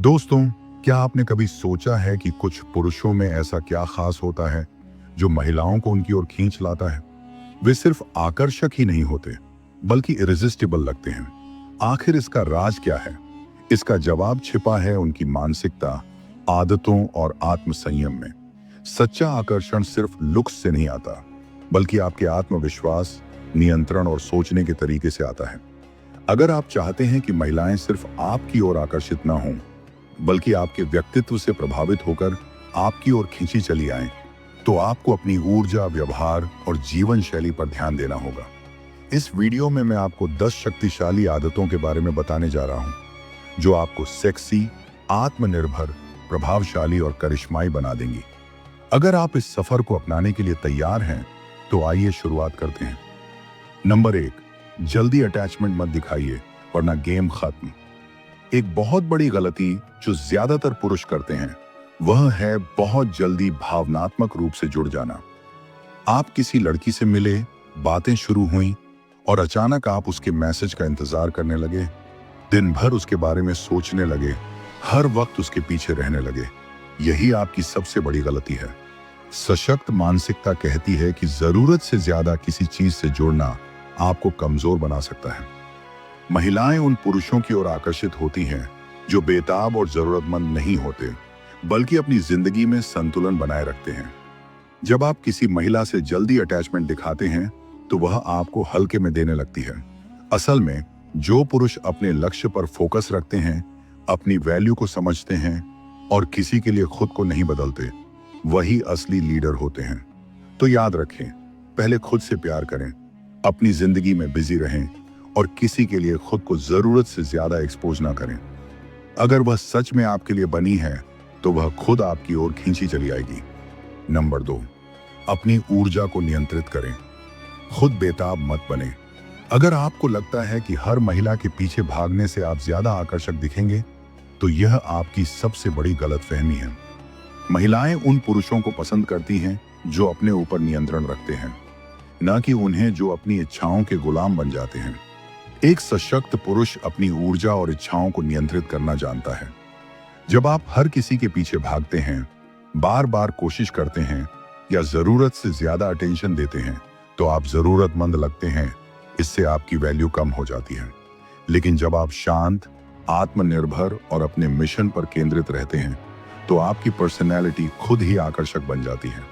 दोस्तों, क्या आपने कभी सोचा है कि कुछ पुरुषों में ऐसा क्या खास होता है जो महिलाओं को उनकी ओर खींच लाता है? वे सिर्फ आकर्षक ही नहीं होते, बल्कि इरेजिस्टिबल लगते हैं। आखिर इसका राज क्या है? इसका जवाब छिपा है उनकी मानसिकता, आदतों और आत्मसंयम में। सच्चा आकर्षण सिर्फ लुक्स से नहीं आता, बल्कि आपके आत्मविश्वास, नियंत्रण और सोचने के तरीके से आता है। अगर आप चाहते हैं कि महिलाएं सिर्फ आपकी ओर आकर्षित ना हों, बल्कि आपके व्यक्तित्व से प्रभावित होकर आपकी ओर खींची चली आएं, तो आपको अपनी ऊर्जा, व्यवहार और जीवन शैली पर ध्यान देना होगा। इस वीडियो में मैं आपको 10 शक्तिशाली आदतों के बारे में बताने जा रहा हूं, जो आपको सेक्सी, आत्मनिर्भर, प्रभावशाली और करिश्माई बना देंगी। अगर आप इस सफर को अपनाने के लिए तैयार हैं, तो आइए शुरुआत करते हैं। नंबर 1, जल्दी अटैचमेंट मत दिखाइए, वरना गेम खत्म। एक बहुत बड़ी गलती जो ज्यादातर पुरुष करते हैं, वह है बहुत जल्दी भावनात्मक रूप से जुड़ जाना। आप किसी लड़की से मिले, बातें शुरू हुई और अचानक आप उसके मैसेज का इंतजार करने लगे, दिन भर उसके बारे में सोचने लगे, हर वक्त उसके पीछे रहने लगे। यही आपकी सबसे बड़ी गलती है। सशक्त मानसिकता कहती है कि जरूरत से ज्यादा किसी चीज से जुड़ना आपको कमजोर बना सकता है। महिलाएं उन पुरुषों की ओर आकर्षित होती हैं जो बेताब और जरूरतमंद नहीं होते, बल्कि अपनी जिंदगी में संतुलन बनाए रखते हैं। जब आप किसी महिला से जल्दी अटैचमेंट दिखाते हैं, तो वह आपको हल्के में देने लगती है। असल में जो पुरुष अपने लक्ष्य पर फोकस रखते हैं, अपनी वैल्यू को समझते हैं और किसी के लिए खुद को नहीं बदलते, वही असली लीडर होते हैं। तो याद रखें, पहले खुद से प्यार करें, अपनी जिंदगी में बिजी रहें और किसी के लिए खुद को जरूरत से ज्यादा एक्सपोज ना करें। अगर वह सच में आपके लिए बनी है, तो वह खुद आपकी ओर खींची चली आएगी। नंबर 2, अपनी ऊर्जा को नियंत्रित करें। खुद बेताब मत बने। अगर आपको लगता है कि हर महिला के पीछे भागने से आप ज्यादा आकर्षक दिखेंगे, तो यह आपकी सबसे बड़ी गलतफहमी है। महिलाएं उन पुरुषों को पसंद करती हैं जो अपने ऊपर नियंत्रण रखते हैं, न कि उन्हें जो अपनी इच्छाओं के गुलाम बन जाते हैं। एक सशक्त पुरुष अपनी ऊर्जा और इच्छाओं को नियंत्रित करना जानता है। जब आप हर किसी के पीछे भागते हैं, बार बार कोशिश करते हैं या जरूरत से ज्यादा अटेंशन देते हैं, तो आप जरूरतमंद लगते हैं। इससे आपकी वैल्यू कम हो जाती है। लेकिन जब आप शांत, आत्मनिर्भर और अपने मिशन पर केंद्रित रहते हैं, तो आपकी पर्सनैलिटी खुद ही आकर्षक बन जाती है।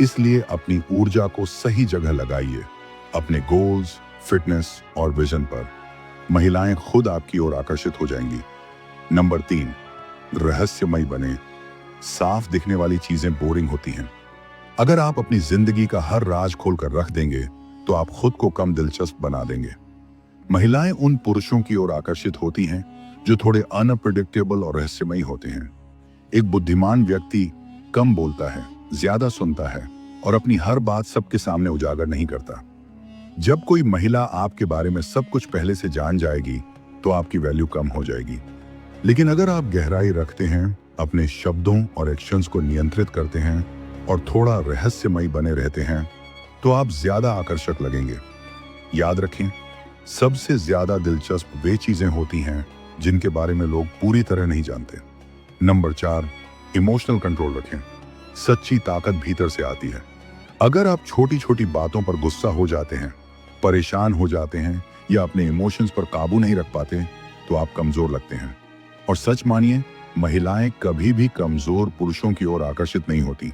इसलिए अपनी ऊर्जा को सही जगह लगाइए, अपने गोल्स, फिटनेस और विजन पर। महिलाएं खुद आपकी ओर आकर्षित हो जाएंगी। नंबर 3, रहस्यमय बने। साफ दिखने वाली चीजें बोरिंग होती हैं। अगर आप अपनी जिंदगी का हर राज खोलकर रख देंगे, तो आप खुद को कम दिलचस्प बना देंगे। महिलाएं उन पुरुषों की ओर आकर्षित होती हैं जो थोड़े अनप्रेडिक्टेबल और रहस्यमयी होते हैं। एक बुद्धिमान व्यक्ति कम बोलता है, ज्यादा सुनता है और अपनी हर बात सबके सामने उजागर नहीं करता। जब कोई महिला आपके बारे में सब कुछ पहले से जान जाएगी, तो आपकी वैल्यू कम हो जाएगी। लेकिन अगर आप गहराई रखते हैं, अपने शब्दों और एक्शंस को नियंत्रित करते हैं और थोड़ा रहस्यमयी बने रहते हैं, तो आप ज्यादा आकर्षक लगेंगे। याद रखें, सबसे ज्यादा दिलचस्प वे चीजें होती हैं जिनके बारे में लोग पूरी तरह नहीं जानते। नंबर 4, इमोशनल कंट्रोल रखें। सच्ची ताकत भीतर से आती है। अगर आप छोटी छोटी बातों पर गुस्सा हो जाते हैं, परेशान हो जाते हैं या अपने इमोशंस पर काबू नहीं रख पाते, तो आप कमजोर लगते हैं। और सच मानिए, महिलाएं कभी भी कमजोर पुरुषों की ओर आकर्षित नहीं होती।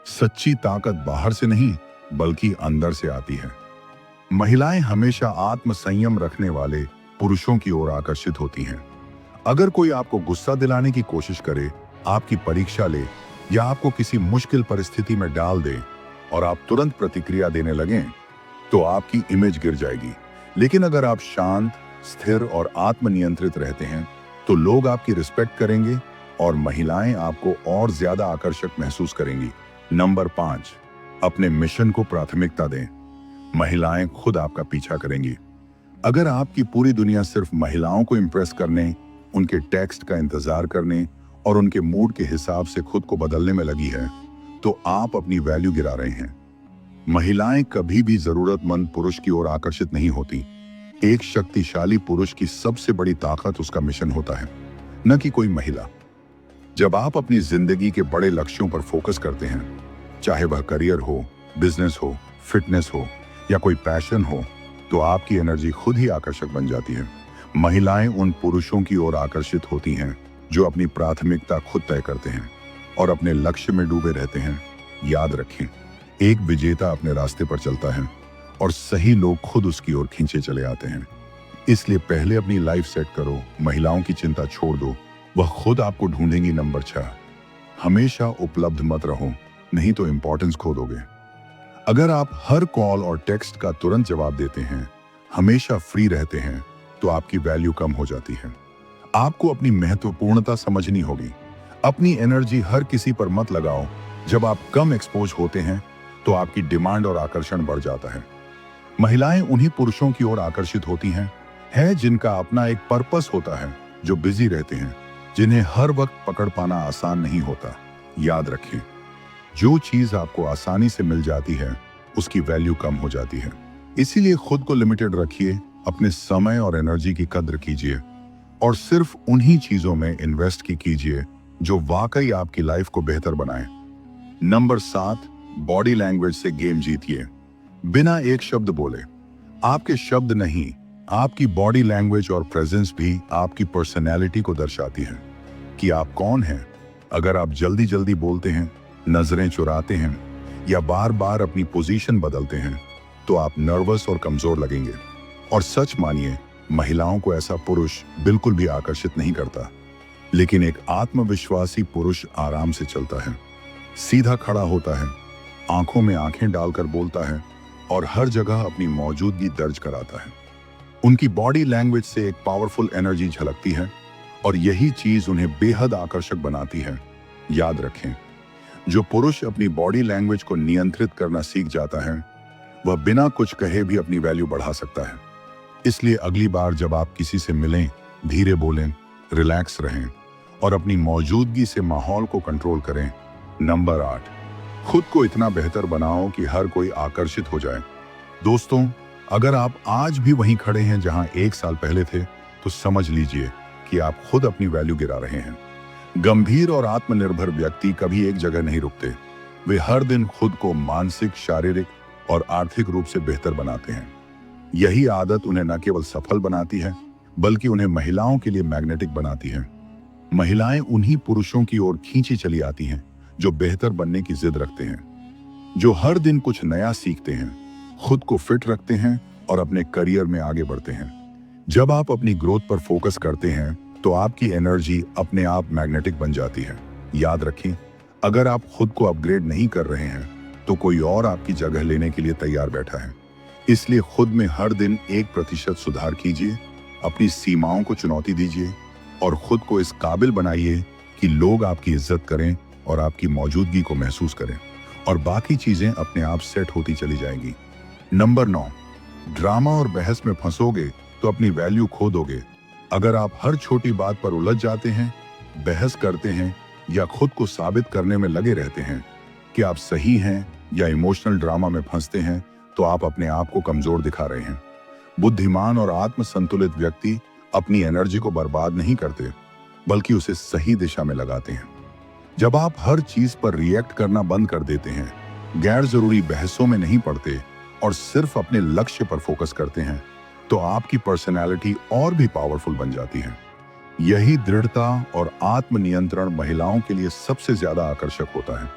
सच्ची ताकत बाहर से नहीं, बल्कि अंदर से आती है। महिलाएं हमेशा आत्मसंयम रखने वाले पुरुषों की ओर आकर्षित होती हैं। अगर कोई आपको गुस्सा दिलाने की कोशिश करे, आपकी परीक्षा ले या आपको किसी मुश्किल परिस्थिति में डाल दे और आप तुरंत प्रतिक्रिया देने लगें, तो आपकी इमेज गिर जाएगी। लेकिन अगर आप शांत, स्थिर और आत्मनियंत्रित रहते हैं, तो लोग आपकी रिस्पेक्ट करेंगे और महिलाएं आपको और ज्यादा आकर्षक महसूस करेंगी। नंबर 5, अपने मिशन को प्राथमिकता दें। महिलाएं खुद आपका पीछा करेंगी। अगर आपकी पूरी दुनिया सिर्फ महिलाओं को इंप्रेस करने, उनके टेक्स्ट का इंतजार करने और उनके मूड के हिसाब से खुद को बदलने में लगी है, तो आप अपनी वैल्यू गिरा रहे हैं। महिलाएं कभी भी जरूरतमंद पुरुष की ओर आकर्षित नहीं होती। एक शक्तिशाली पुरुष की सबसे बड़ी ताकत उसका मिशन होता है, न कि कोई महिला। जब आप अपनी जिंदगी के बड़े लक्ष्यों पर फोकस करते हैं, चाहे वह करियर हो, बिजनेस हो, फिटनेस हो या कोई पैशन हो, तो आपकी एनर्जी खुद ही आकर्षक बन जाती है। महिलाएं उन पुरुषों की ओर आकर्षित होती हैं जो अपनी प्राथमिकता खुद तय करते हैं और अपने लक्ष्य में डूबे रहते हैं। याद रखें, एक विजेता अपने रास्ते पर चलता है और सही लोग खुद उसकी ओर खींचे चले आते हैं। इसलिए पहले अपनी लाइफ सेट करो, महिलाओं की चिंता छोड़ दो, वह खुद आपको ढूंढेंगी। नंबर 6, हमेशा उपलब्ध मत रहो, नहीं तो इंपॉर्टेंस खो दोगे। अगर आप हर कॉल और टेक्स्ट का तुरंत जवाब देते हैं, हमेशा फ्री रहते हैं, तो आपकी वैल्यू कम हो जाती है। आपको अपनी महत्वपूर्णता समझनी होगी। अपनी एनर्जी हर किसी पर मत लगाओ। जब आप कम एक्सपोज होते हैं तो आपकी डिमांड और आकर्षण बढ़ जाता है। महिलाएं उन्हीं पुरुषों की ओर आकर्षित होती हैं जिनका अपना एक पर्पस होता है, जो बिजी रहते हैं, जिन्हें हर वक्त पकड़ पाना आसान नहीं होता। याद रखें, जो चीज आपको आसानी से मिल जाती है उसकी वैल्यू कम हो जाती है। इसीलिए खुद को लिमिटेड रखिए, अपने समय और एनर्जी की कद्र कीजिए और सिर्फ उन्हीं चीजों में इन्वेस्ट कीजिए जो वाकई आपकी लाइफ को बेहतर बनाए। नंबर 7, बॉडी लैंग्वेज से गेम जीतिए। बिना एक शब्द बोले, आपके शब्द नहीं, आपकी बॉडी लैंग्वेज और प्रेजेंस भी आपकी पर्सनैलिटी को दर्शाती है कि आप कौन हैं। अगर आप जल्दी जल्दी बोलते हैं, नजरें चुराते हैं या बार बार अपनी पोजीशन बदलते हैं, तो आप नर्वस और कमजोर लगेंगे। और सच मानिए, महिलाओं को ऐसा पुरुष बिल्कुल भी आकर्षित नहीं करता। लेकिन एक आत्मविश्वासी पुरुष आराम से चलता है, सीधा खड़ा होता है, आंखों में आंखें डालकर बोलता है और हर जगह अपनी मौजूदगी दर्ज कराता है। उनकी बॉडी लैंग्वेज से एक पावरफुल एनर्जी झलकती है और यही चीज उन्हें बेहद आकर्षक बनाती है। याद रखें, जो पुरुष अपनी बॉडी लैंग्वेज को नियंत्रित करना सीख जाता है, वह बिना कुछ कहे भी अपनी वैल्यू बढ़ा सकता है। इसलिए अगली बार जब आप किसी से मिलें, धीरे बोलें, रिलैक्स रहें और अपनी मौजूदगी से माहौल को कंट्रोल करें। नंबर 8, खुद को इतना बेहतर बनाओ कि हर कोई आकर्षित हो जाए। दोस्तों, अगर आप आज भी वहीं खड़े हैं जहां 1 साल पहले थे, तो समझ लीजिए कि आप खुद अपनी वैल्यू गिरा रहे हैं। गंभीर और आत्मनिर्भर व्यक्ति कभी एक जगह नहीं रुकते। वे हर दिन खुद को मानसिक, शारीरिक और आर्थिक रूप से बेहतर बनाते हैं। यही आदत उन्हें न केवल सफल बनाती है, बल्कि उन्हें महिलाओं के लिए मैग्नेटिक बनाती है। महिलाएं उन्हीं पुरुषों की ओर खींची चली आती हैं जो बेहतर बनने की जिद रखते हैं, जो हर दिन कुछ नया सीखते हैं, खुद को फिट रखते हैं और अपने करियर में आगे बढ़ते हैं। जब आप अपनी ग्रोथ पर फोकस करते हैं, तो आपकी एनर्जी अपने आप मैग्नेटिक बन जाती है। याद रखें, अगर आप खुद को अपग्रेड नहीं कर रहे हैं, तो कोई और आपकी जगह लेने के लिए तैयार बैठा है। इसलिए खुद में हर दिन 1% सुधार कीजिए, अपनी सीमाओं को चुनौती दीजिए और खुद को इस काबिल बनाइए कि लोग आपकी इज्जत करें और आपकी मौजूदगी को महसूस करें, और बाकी चीजें अपने आप सेट होती चली जाएंगी। नंबर 9, ड्रामा और बहस में फंसोगे तो अपनी वैल्यू खो दोगे। अगर आप हर छोटी बात पर उलझ जाते हैं, बहस करते हैं या खुद को साबित करने में लगे रहते हैं कि आप सही हैं, या इमोशनल ड्रामा में फंसते हैं, तो आप अपने आप को कमजोर दिखा रहे हैं। बुद्धिमान और आत्मसंतुलित व्यक्ति अपनी एनर्जी को बर्बाद नहीं करते, बल्कि उसे सही दिशा में लगाते हैं। जब आप हर चीज पर रिएक्ट करना बंद कर देते हैं, गैर जरूरी बहसों में नहीं पड़ते और सिर्फ अपने लक्ष्य पर फोकस करते हैं, तो आपकी पर्सनैलिटी और भी पावरफुल बन जाती है। यही दृढ़ता और आत्मनियंत्रण महिलाओं के लिए सबसे ज्यादा आकर्षक होता है।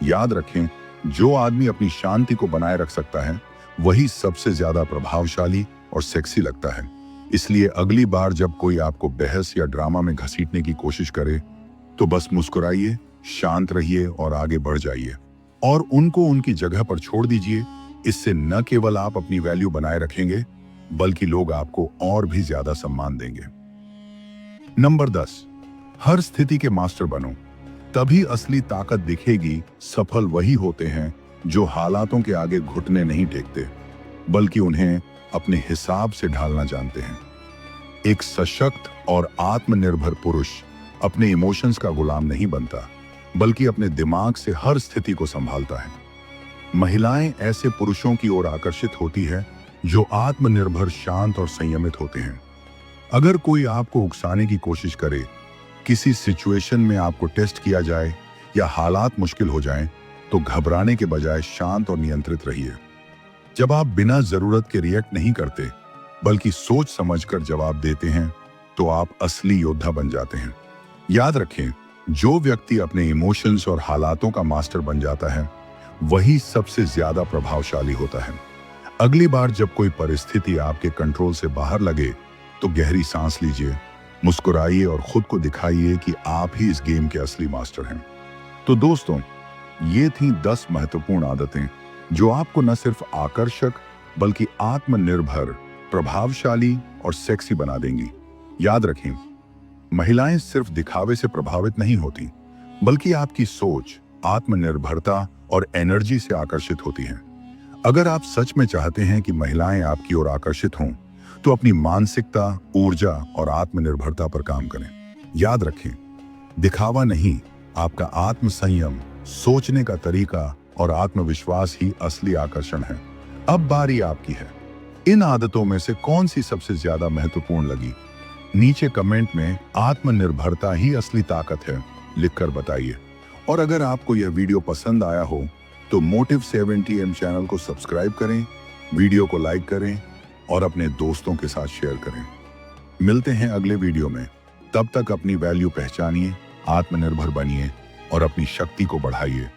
याद रखें, जो आदमी अपनी शांति को बनाए रख सकता है, वही सबसे ज्यादा प्रभावशाली और सेक्सी लगता है। इसलिए अगली बार जब कोई आपको बहस या ड्रामा में घसीटने की कोशिश करे, तो बस मुस्कुराइए, शांत रहिए और आगे बढ़ जाइए और उनको उनकी जगह पर छोड़ दीजिए। इससे न केवल आप अपनी वैल्यू बनाए रखेंगे, बल्कि लोग आपको और भी ज्यादा सम्मान देंगे। नंबर 10, हर स्थिति के मास्टर बनो, तभी असली ताकत दिखेगी। सफल वही होते हैं जो हालातों के आगे घुटने नहीं टेकते, बल्कि उन्हें अपने हिसाब से ढालना जानते हैं। एक सशक्त और आत्मनिर्भर पुरुष अपने इमोशंस का गुलाम नहीं बनता, बल्कि अपने दिमाग से हर स्थिति को संभालता है। महिलाएं ऐसे पुरुषों की ओर आकर्षित होती है जो आत्मनिर्भर, शांत और संयमित होते हैं। अगर कोई आपको उकसाने की कोशिश करे किसी सिचुएशन में आपको टेस्ट किया जाए या हालात मुश्किल हो जाएं, तो घबराने के बजाय शांत और नियंत्रित रहिए। जब आप बिना जरूरत के रिएक्ट नहीं करते बल्कि सोच समझकर जवाब देते हैं, तो आप असली योद्धा बन जाते हैं। याद रखें, जो व्यक्ति अपने इमोशंस और हालातों का मास्टर बन जाता है, वही सबसे ज्यादा प्रभावशाली होता है। अगली बार जब कोई परिस्थिति आपके कंट्रोल से बाहर लगे, तो गहरी सांस लीजिए, मुस्कुराइए और खुद को दिखाइए कि आप ही इस गेम के असली मास्टर हैं। तो दोस्तों, ये थी 10 महत्वपूर्ण आदतें जो आपको न सिर्फ आकर्षक बल्कि आत्मनिर्भर, प्रभावशाली और सेक्सी बना देंगी। याद रखें, महिलाएं सिर्फ दिखावे से प्रभावित नहीं होती, बल्कि आपकी सोच, आत्मनिर्भरता और एनर्जी से आकर्षित होती हैं। अगर आप सच में चाहते हैं कि महिलाएं आपकी ओर आकर्षित हों, तो अपनी मानसिकता, ऊर्जा और आत्मनिर्भरता पर काम करें। याद रखें, दिखावा नहीं, आपका आत्मसंयम, सोचने का तरीका और आत्मविश्वास ही असली आकर्षण है। अब बारी आपकी है। इन आदतों में से कौन सी सबसे ज्यादा महत्वपूर्ण लगी? नीचे कमेंट में आत्मनिर्भरता ही असली ताकत है लिखकर बताइए। और अगर आपको यह वीडियो पसंद आया हो तो मोटिव 70M चैनल को सब्सक्राइब करें, वीडियो को लाइक करें और अपने दोस्तों के साथ शेयर करें। मिलते हैं अगले वीडियो में। तब तक अपनी वैल्यू पहचानिए, आत्मनिर्भर बनिए और अपनी शक्ति को बढ़ाइए।